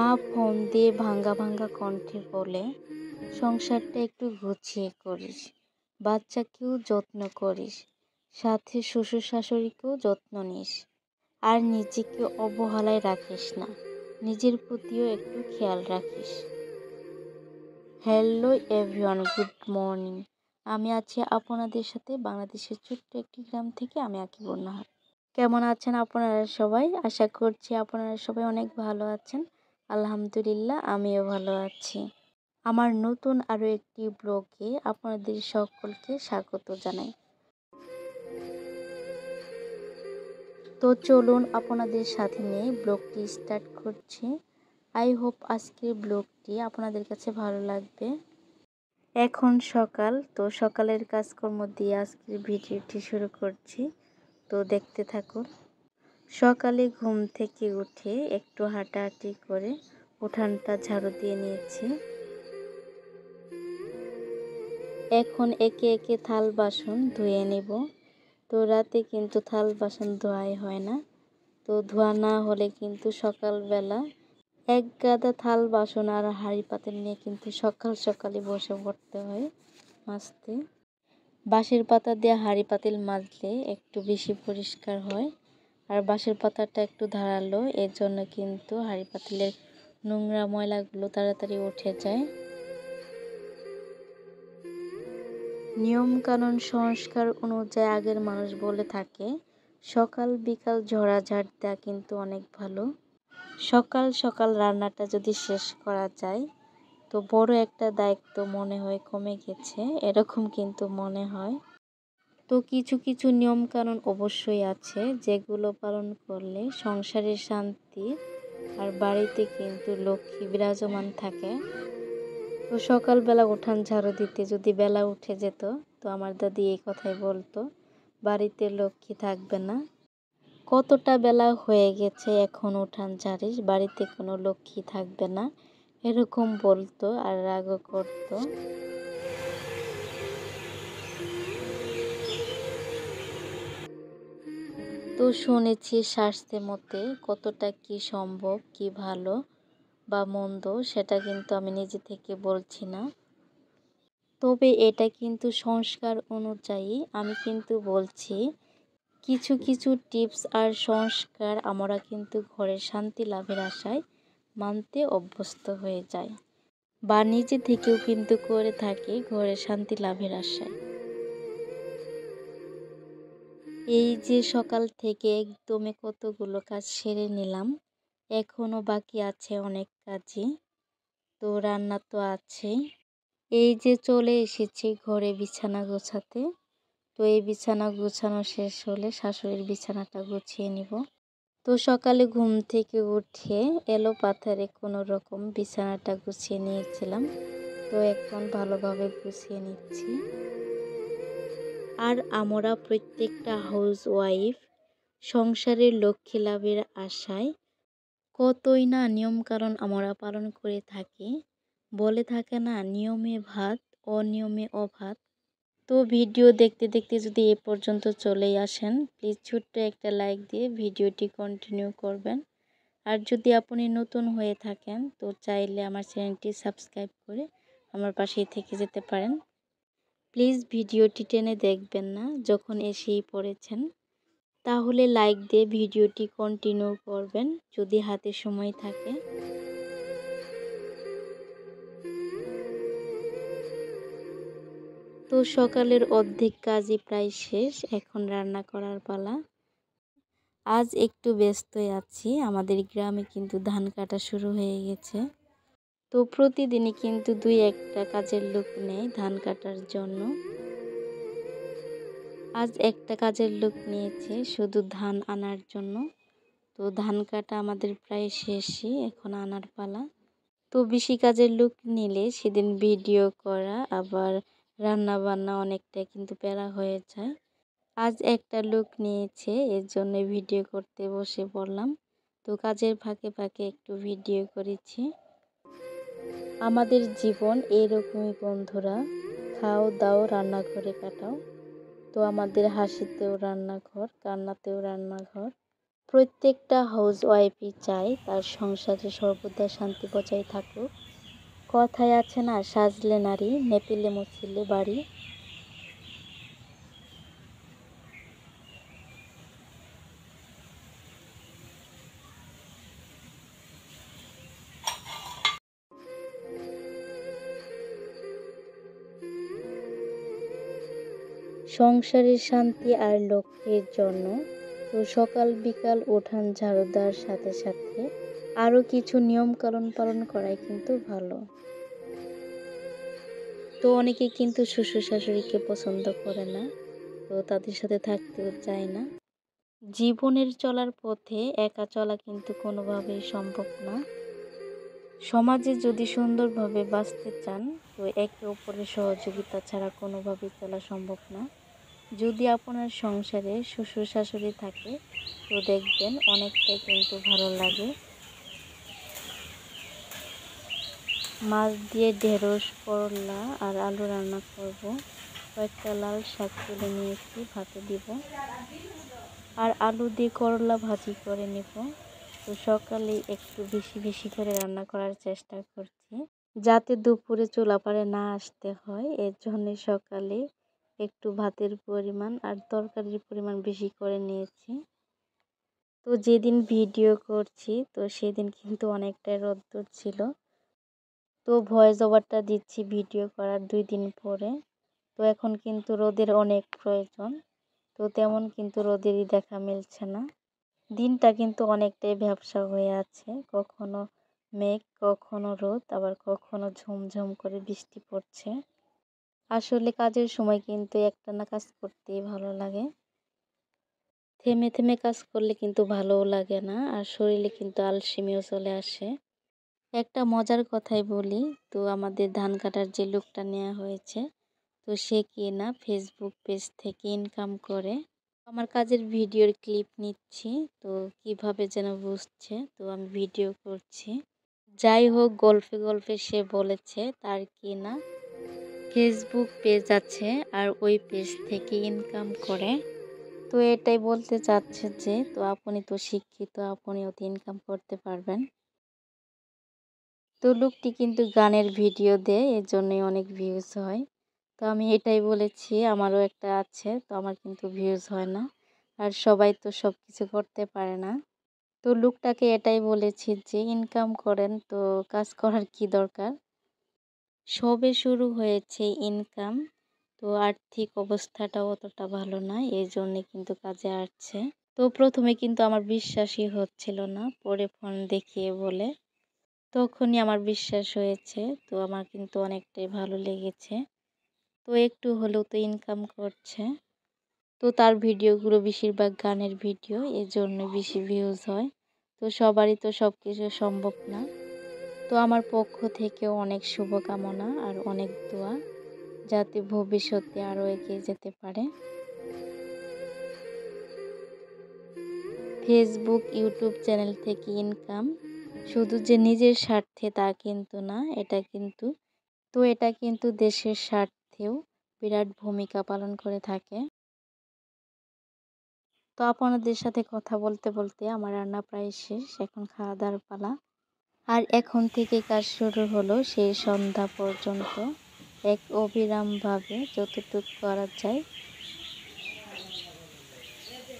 মা ফোন দিয়ে ভাঙা ভাঙা কণ্ঠে বলে, সংসারটা একটু গুছিয়ে করিস, বাচ্চাকেও যত্ন করিস, সাথে শ্বশুর শাশুড়িকেও যত্ন নিস, আর নিজেকে অবহেলায় রাখিস না, নিজের প্রতিও একটু খেয়াল রাখিস। Hello everyone, good morning. আমি আছি আপনাদের সাথে বাংলাদেশের ছোট্ট একটি গ্রাম থেকে। আমি আকিবুর নাহার। কেমন আছেন আপনারা সবাই? আশা করছি আপনারা সবাই অনেক ভালো আছেন। আলহামদুলিল্লাহ, আমিও ভালো আছি। আমার নতুন আরও একটি ব্লগে আপনাদের সকলকে স্বাগত জানাই। তো চলুন আপনাদের সাথে নিয়ে ব্লগটি স্টার্ট করছি। আই হোপ আজকের ব্লগটি আপনাদের কাছে ভালো লাগবে। এখন সকাল, তো সকালের কাজকর্ম দিয়ে আজকের ভিডিওটি শুরু করছি, তো দেখতে থাকুন। সকালে ঘুম থেকে উঠে একটু হাঁটাহাঁটি করে উঠানটা ঝাড়ু দিয়ে নিয়েছি। এখন একে একে থাল বাসন ধুয়ে নেব। তো রাতে কিন্তু থাল বাসন ধোয়াই হয় না, তো ধোয়া না হলে কিন্তু সকালবেলা এক গাদা থাল বাসন আর হাঁড়ি পাতিল নিয়ে কিন্তু সকালে বসে পড়তে হয় মাজতে। বাঁশের পাতা দিয়ে হাঁড়ি পাতিল মাজলে একটু বেশি পরিষ্কার হয়, আর বাঁশের পাতাটা একটু ধারালো, এর জন্য কিন্তু হাঁড়ি পাতিলের নোংরা ময়লাগুলো তাড়াতাড়ি উঠে যায়। নিয়মকানুন সংস্কার অনুযায়ী আগের মানুষ বলে থাকে, সকাল বিকাল ঝাড় দেওয়া কিন্তু অনেক ভালো। সকাল সকাল রান্নাটা যদি শেষ করা যায় তো বড় একটা দায়িত্ব মনে হয় কমে গেছে, এরকম কিন্তু মনে হয়। তো কিছু কিছু নিয়মকানুন অবশ্যই আছে যেগুলো পালন করলে সংসারের শান্তি আর বাড়িতে কিন্তু লক্ষ্মী বিরাজমান থাকে। তো সকালবেলা উঠান ঝাড়ু দিতে যদি বেলা উঠে যেত, তো আমার দাদি এই কথাই বলতো, বাড়িতে লক্ষ্মী থাকবে না। কতটা বেলা হয়ে গেছে, এখন উঠান ঝাড়িস, বাড়িতে কোনো লক্ষ্মী থাকবে না, এরকম বলতো আর রাগও করতো। তো শুনেছি স্বাস্থ্যের মতে কতটা কি সম্ভব, কি ভালো বা মন্দ, সেটা কিন্তু আমি নিজে থেকে বলছি না, তবে এটা কিন্তু সংস্কার অনুযায়ী আমি কিন্তু বলছি। কিছু কিছু টিপস আর সংস্কার আমরা কিন্তু ঘরের শান্তি লাভের আশায় মানতে অভ্যস্ত হয়ে যায়, বা নিজে থেকেও কিন্তু করে থাকি ঘরের শান্তি লাভের আশায়। এই যে সকাল থেকে একদমে কতগুলো কাজ সেরে নিলাম, এখনো বাকি আছে অনেক কাজই। তো রান্না তো আছেই। এই যে চলে এসেছি ঘরে বিছানা গোছাতে, তো এই বিছানা গোছানো শেষ হলে শাশুড়ির বিছানাটা গুছিয়ে নিব। তো সকালে ঘুম থেকে উঠে এলো পাথারে কোনো রকম বিছানাটা গুছিয়ে নিয়েছিলাম, তো এখন ভালোভাবে গুছিয়ে নিচ্ছি। আর আমরা প্রত্যেকটা হাউস ওয়াইফ সংসারের লক্ষ্মী লাভের আশায় কতই না নিয়মকানুন আমরা পালন করে থাকি। বলে থাকে না, নিয়মে ভাত অনিয়মে অভাত। তো ভিডিও দেখতে দেখতে যদি এ পর্যন্ত চলেই আসেন, প্লিজ ছোট্ট একটা লাইক দিয়ে ভিডিওটি কন্টিনিউ করবেন। আর যদি আপনি নতুন হয়ে থাকেন তো চাইলে আমার চ্যানেলটি সাবস্ক্রাইব করে আমার পাশেই থেকে যেতে পারেন। প্লিজ ভিডিওটি টেনে দেখবেন না, যখন এসেই পড়েছেন তাহলে লাইক দিয়ে ভিডিওটি কন্টিনিউ করবেন যদি হাতে সময় থাকে। তো সকালের অর্ধেক কাজই প্রায় শেষ, এখন রান্না করার পালা। আজ একটু ব্যস্তই আছি, আমাদের গ্রামে কিন্তু ধান কাটা শুরু হয়ে গেছে। তো প্রতিদিনই কিন্তু দুই একটা কাজের লোক নেয় ধান কাটার জন্য। আজ একটা কাজের লোক নিয়েছে শুধু ধান আনার জন্য। তো ধান কাটা আমাদের প্রায় শেষই, এখন আনার পালা। তো বেশি কাজের লোক নিলে সেদিন ভিডিও করা আবার রান্না বান্না অনেকটা কিন্তু প্যারা হয়ে যায়। আজ একটা লোক নিয়েছে, এর জন্য ভিডিও করতে বসে পড়লাম। তো কাজের ফাঁকে ফাঁকে একটু ভিডিও করেছি। আমাদের জীবন এরকমই বন্ধুরা, খাও দাও রান্না করে কাটাও। তো আমাদের হাসিতেও রান্নাঘর, কান্নাতেও রান্নাঘর। প্রত্যেকটা হাউস ওয়াইফই চায় তার সংসারে সর্বদা শান্তি বজায় থাকুক। কথায় আছে না, সাজলে নারী নেপিলে মুছিলে বাড়ি। সংসারের শান্তি আর লক্ষ্যের জন্য তো সকাল বিকাল উঠান ঝাড়ু দেওয়ার সাথে সাথে আরও কিছু নিয়ম কানুন পালন করাই কিন্তু ভালো। তো অনেকে কিন্তু শ্বশুর শাশুড়িকে পছন্দ করে না, তো তাদের সাথে থাকতেও চায় না। জীবনের চলার পথে একা চলা কিন্তু কোনোভাবেই সম্ভব না। সমাজে যদি সুন্দরভাবে বাঁচতে চান তো একে অপরের সহযোগিতা ছাড়া কোনোভাবেই চলা সম্ভব না। যদি আপনার সংসারে শ্বশুর শাশুড়ি থাকে তো দেখবেন অনেকটাই কিন্তু ভালো লাগে। মাছ দিয়ে ঢেঁড়স, করলা আর আলু রান্না করব। কয়েকটা লাল শাক তুলে নিয়েছি, ভাতে দিব। আর আলু দিয়ে করলা ভাজি করে নেব। তো সকালে একটু বেশি বেশি করে রান্না করার চেষ্টা করছি, যাতে দুপুরে চুলাপাড়ে না আসতে হয়। এর জন্য সকালে একটু ভাতের পরিমাণ আর তরকারির পরিমাণ বেশি করে নিয়েছি। তো যেদিন ভিডিও করছি তো সেদিন কিন্তু অনেকটাই রোদ্দুর ছিল, তো ভয়েস ওভারটা দিচ্ছি ভিডিও করার 2 দিন পরে। তো এখন কিন্তু রোদের অনেক প্রয়োজন, তো তেমন কিন্তু রোদেরই দেখা মিলছে না। দিনটা কিন্তু অনেকটাই ভ্যাপসা হয়ে আছে, কখনো মেঘ, কখনো রোদ, আবার কখনো ঝুমঝুম করে বৃষ্টি পড়ছে। আসলে কাজের সময় কিন্তু একটানা কাজ করতেই ভালো লাগে। থেমে থেমে কাজ করলে কিন্তু ভালোও লাগে না, আর শরীরে কিন্তু আলসেমিও চলে আসে। একটা মজার কথাই বলি, তো আমাদের ধান কাটার যে লোকটা নেওয়া হয়েছে তো সে কিনা ফেসবুক পেজ থেকে ইনকাম করে। আমার কাজের ভিডিওর ক্লিপ নিচ্ছি, তো কিভাবে যেন বুঝছে, তো আমি ভিডিও করছি। যাই হোক, গল্পে গল্পে সে বলেছে তার কিনা ফেসবুক পেজ আছে আর ওই পেজ থেকে ইনকাম করে। তো এটাই বলতে চাচ্ছে যে তো আপনি তো শিক্ষিত, আপনিও তো ইনকাম করতে পারবেন। তো লোকটি কিন্তু গানের ভিডিও দেয়, এর জন্যই অনেক ভিউজ হয়। তো আমি এটাই বলেছি আমারও একটা আছে, তো আমার কিন্তু ভিউজ হয় না, আর সবাই তো সব কিছু করতে পারে না। তো লোকটাকে এটাই বলেছি যে ইনকাম করেন, তো কাজ করার কি দরকার। সবে শুরু হয়েছে ইনকাম, তো আর্থিক অবস্থাটাও অতটা ভালো না, এই জন্যে কিন্তু কাজে আসছে। তো প্রথমে কিন্তু আমার বিশ্বাসই হচ্ছিল না, পরে ফোন দেখিয়ে বলে তখনই আমার বিশ্বাস হয়েছে। তো আমার কিন্তু অনেকটাই ভালো লেগেছে, তো একটু হলেও তো ইনকাম করছে। তো তার ভিডিওগুলো বেশিরভাগ গানের ভিডিও, এর জন্য বেশি ভিউজ হয়। তো সবারই তো সব কিছু সম্ভব না। তো আমার পক্ষ থেকেও অনেক শুভকামনা আর অনেক দোয়া, যাতে ভবিষ্যতে আরও এগিয়ে যেতে পারে। ফেসবুক, ইউটিউব চ্যানেল থেকে ইনকাম শুধু যে নিজের স্বার্থে তা কিন্তু না, এটা কিন্তু দেশের স্বার্থেও বিরাট ভূমিকা পালন করে থাকে। তো আপনাদের সাথে কথা বলতে বলতে আমার রান্না প্রায় শেষ, এখন খাওয়া দাওয়ার পালা। আর এখন থেকে কাজ শুরু হলো সেই সন্ধ্যা পর্যন্ত, এক অবিরামভাবে যতটুকু করা যায়।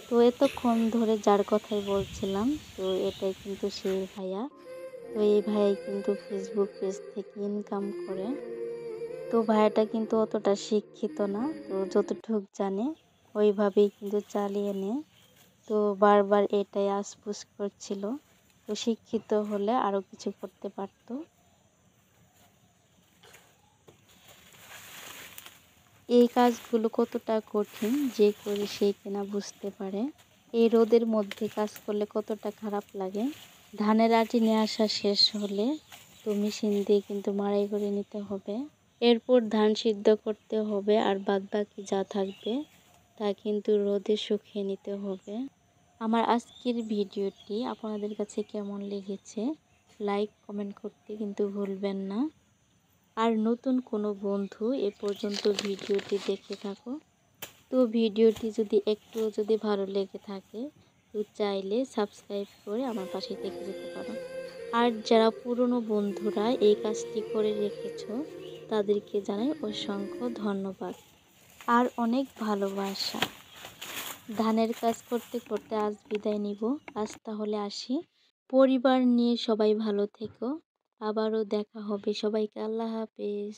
তো এতক্ষণ ধরে যার কথাই বলছিলাম, তো এটাই কিন্তু সেই ভাইয়া। তো এই ভাইয়াই কিন্তু ফেসবুক পেজ থেকে ইনকাম করে। তো ভাইয়াটা কিন্তু অতটা শিক্ষিত না, তো যতটুক জানে ওইভাবেই কিন্তু চালিয়ে নেয়। তো বারবার এটাই আফসোস করছিল, তো শিক্ষিত হলে আরও কিছু করতে পারতো। এই কাজগুলো কতটা কঠিন, যে করে সে কিনা বুঝতে পারে। এই রোদের মধ্যে কাজ করলে কতটা খারাপ লাগে। ধানের আটি নিয়ে আসা শেষ হলে তো মেশিন দিয়ে কিন্তু মাড়াই করে নিতে হবে। এরপর ধান সিদ্ধ করতে হবে, আর বাদবাকি যা থাকবে তা কিন্তু রোদে শুকিয়ে নিতে হবে। আমার আজকের ভিডিওটি আপনাদের কাছে কেমন লেগেছে লাইক কমেন্ট করতে কিন্তু ভুলবেন না। আর নতুন কোনো বন্ধু এ পর্যন্ত ভিডিওটি দেখে থাকো, তো ভিডিওটি যদি একটু ভালো লেগে থাকে তো চাইলে সাবস্ক্রাইব করে আমার পাশে থেকে যেতে পারো। আর যারা পুরনো বন্ধুরা এই কাজটি করে রেখেছো তাদেরকে জানাই অসংখ্য ধন্যবাদ আর অনেক ভালোবাসা। ধানের কাজ করতে করতে আজ বিদায় নিব। আজ তাহলে আসি। পরিবার নিয়ে সবাই ভালো থেকো। আবারও দেখা হবে। সবাইকে আল্লাহ হাফেজ।